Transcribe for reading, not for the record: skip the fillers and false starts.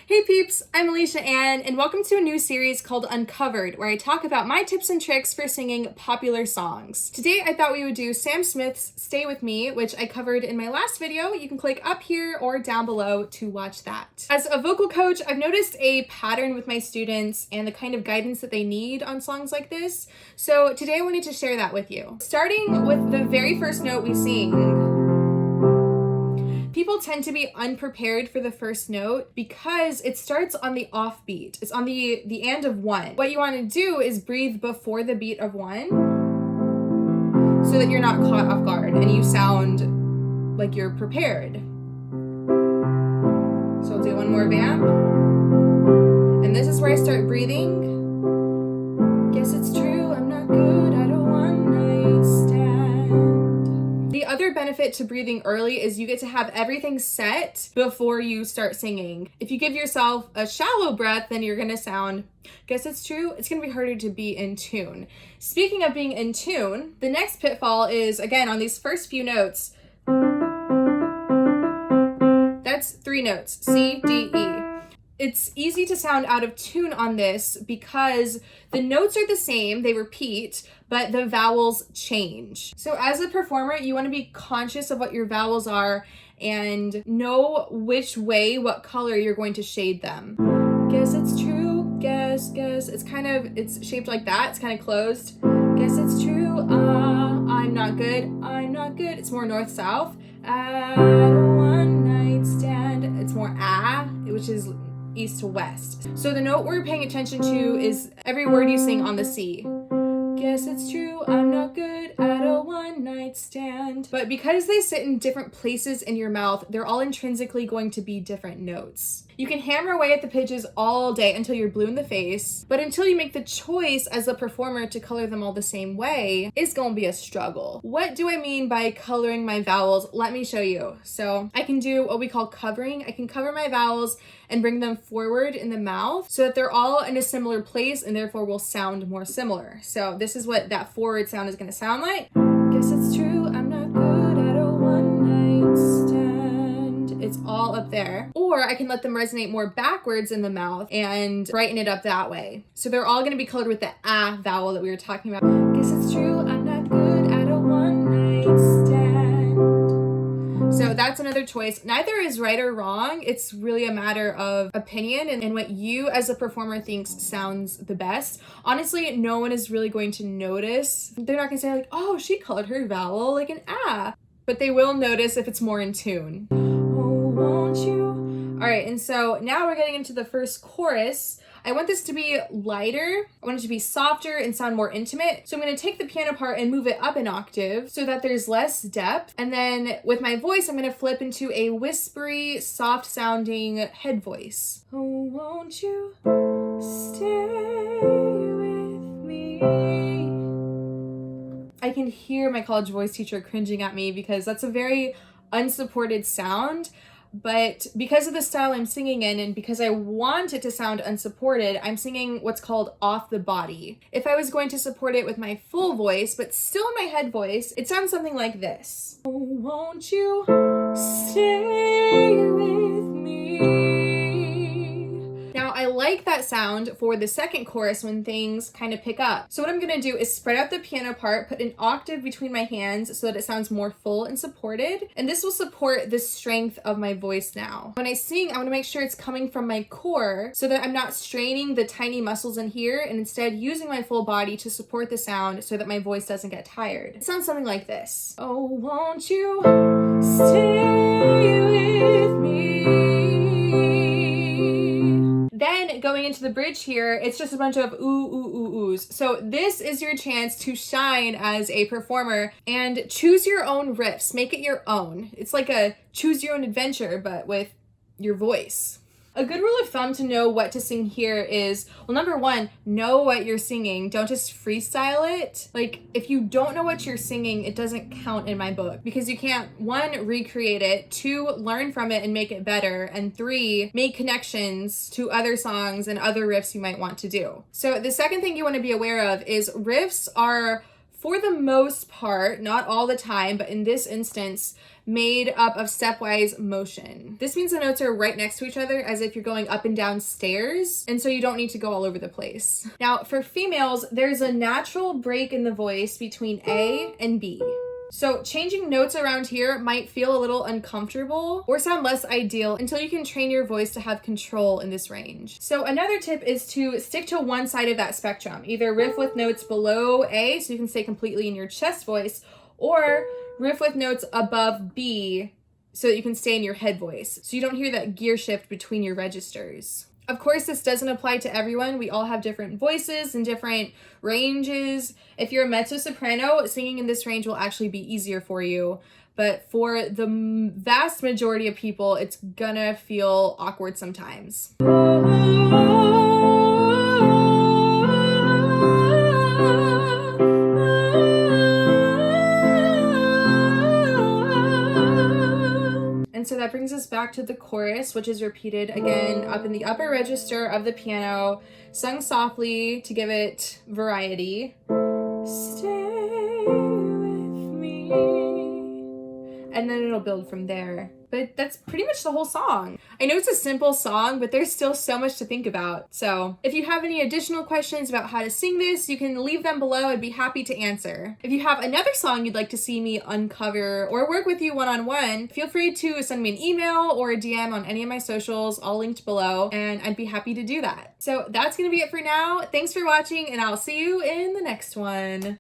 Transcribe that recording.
Hey peeps, I'm Elisha and welcome to a new series called UnCovered, where I talk about my tips and tricks for singing popular songs. Today I thought we would do Sam Smith's Stay With Me, which I covered in my last video. You can click up here or down below to watch that. As a vocal coach, I've noticed a pattern with my students and the kind of guidance that they need on songs like this. So today I wanted to share that with you. Starting with the very first note we sing, people tend to be unprepared for the first note because it starts on the off beat. It's on the and of one. What you want to do is breathe before the beat of one so that you're not caught off guard and you sound like you're prepared. So I'll do one more vamp. And this is where I start breathing. Guess it's true, I'm not good at a one-night stand. The other benefit to breathing early is you get to have everything set before you start singing. If you give yourself a shallow breath, then you're gonna sound, guess it's true, it's gonna be harder to be in tune. Speaking of being in tune, the next pitfall is, again, on these first few notes, that's 3 notes, C, D, E. It's easy to sound out of tune on this because the notes are the same, they repeat, but the vowels change. So as a performer, you want to be conscious of what your vowels are and know which way, what color you're going to shade them. Guess it's true, guess, it's shaped like that, it's kind of closed. Guess it's true, I'm not good, it's more north-south. At a one-night stand, it's more which is east to west. So the note we're paying attention to is every word you sing on the C. Guess it's true, I'm not good at a one-night stand. But because they sit in different places in your mouth, they're all intrinsically going to be different notes. You can hammer away at the pitches all day until you're blue in the face, but until you make the choice as a performer to color them all the same way, it's gonna be a struggle. What do I mean by coloring my vowels? Let me show you. So I can do what we call covering. I can cover my vowels and bring them forward in the mouth so that they're all in a similar place and therefore will sound more similar. So this is what that forward sound is gonna sound like. Guess it's true, I'm not good at a one-night stand. It's all up there. Or I can let them resonate more backwards in the mouth and brighten it up that way. So they're all gonna be colored with the ah vowel that we were talking about. Guess it's true, I'm not good at a one-night stand. So that's another choice. Neither is right or wrong. It's really a matter of opinion and what you as a performer thinks sounds the best. Honestly, no one is really going to notice. They're not gonna say like, oh, she colored her vowel like an ah. But they will notice if it's more in tune. Oh, won't you? All right, and so now we're getting into the first chorus. I want this to be lighter. I want it to be softer and sound more intimate. So I'm gonna take the piano part and move it up an octave so that there's less depth. And then with my voice, I'm gonna flip into a whispery, soft sounding head voice. Oh, won't you stay with me? I can hear my college voice teacher cringing at me because that's a very unsupported sound. But because of the style I'm singing in and because I want it to sound unsupported, I'm singing what's called off the body. If I was going to support it with my full voice, but still in my head voice, it sounds something like this. Oh, won't you stay with me? Now, I like that sound for the second chorus when things kind of pick up. So what I'm gonna do is spread out the piano part, put an octave between my hands so that it sounds more full and supported. And this will support the strength of my voice now. When I sing, I wanna make sure it's coming from my core so that I'm not straining the tiny muscles in here and instead using my full body to support the sound so that my voice doesn't get tired. It sounds something like this. Oh, won't you stay with me? Then going into the bridge here, it's just a bunch of ooh, ooh, ooh, oohs. So this is your chance to shine as a performer and choose your own riffs. Make it your own. It's like a choose your own adventure, but with your voice. A good rule of thumb to know what to sing here is, well, number one, know what you're singing. Don't just freestyle it. Like, if you don't know what you're singing, it doesn't count in my book because you can't, 1, recreate it, 2, learn from it and make it better, and 3, make connections to other songs and other riffs you might want to do. So the second thing you want to be aware of is riffs are, for the most part, not all the time, but in this instance, made up of stepwise motion. This means the notes are right next to each other as if you're going up and down stairs, and so you don't need to go all over the place. Now, for females, there's a natural break in the voice between A and B. So changing notes around here might feel a little uncomfortable or sound less ideal until you can train your voice to have control in this range. So another tip is to stick to one side of that spectrum. Either riff with notes below A so you can stay completely in your chest voice, or riff with notes above B so that you can stay in your head voice, so you don't hear that gear shift between your registers. Of course, this doesn't apply to everyone. We all have different voices and different ranges. If you're a mezzo-soprano, singing in this range will actually be easier for you. But for the vast majority of people, it's gonna feel awkward sometimes. And so that brings us back to the chorus, which is repeated again up in the upper register of the piano, sung softly to give it variety. Stay with me. And then it'll build from there. But that's pretty much the whole song. I know it's a simple song, but there's still so much to think about. So if you have any additional questions about how to sing this, you can leave them below. I'd be happy to answer. If you have another song you'd like to see me uncover or work with you one-on-one, feel free to send me an email or a DM on any of my socials, all linked below, and I'd be happy to do that. So that's gonna be it for now. Thanks for watching, and I'll see you in the next one.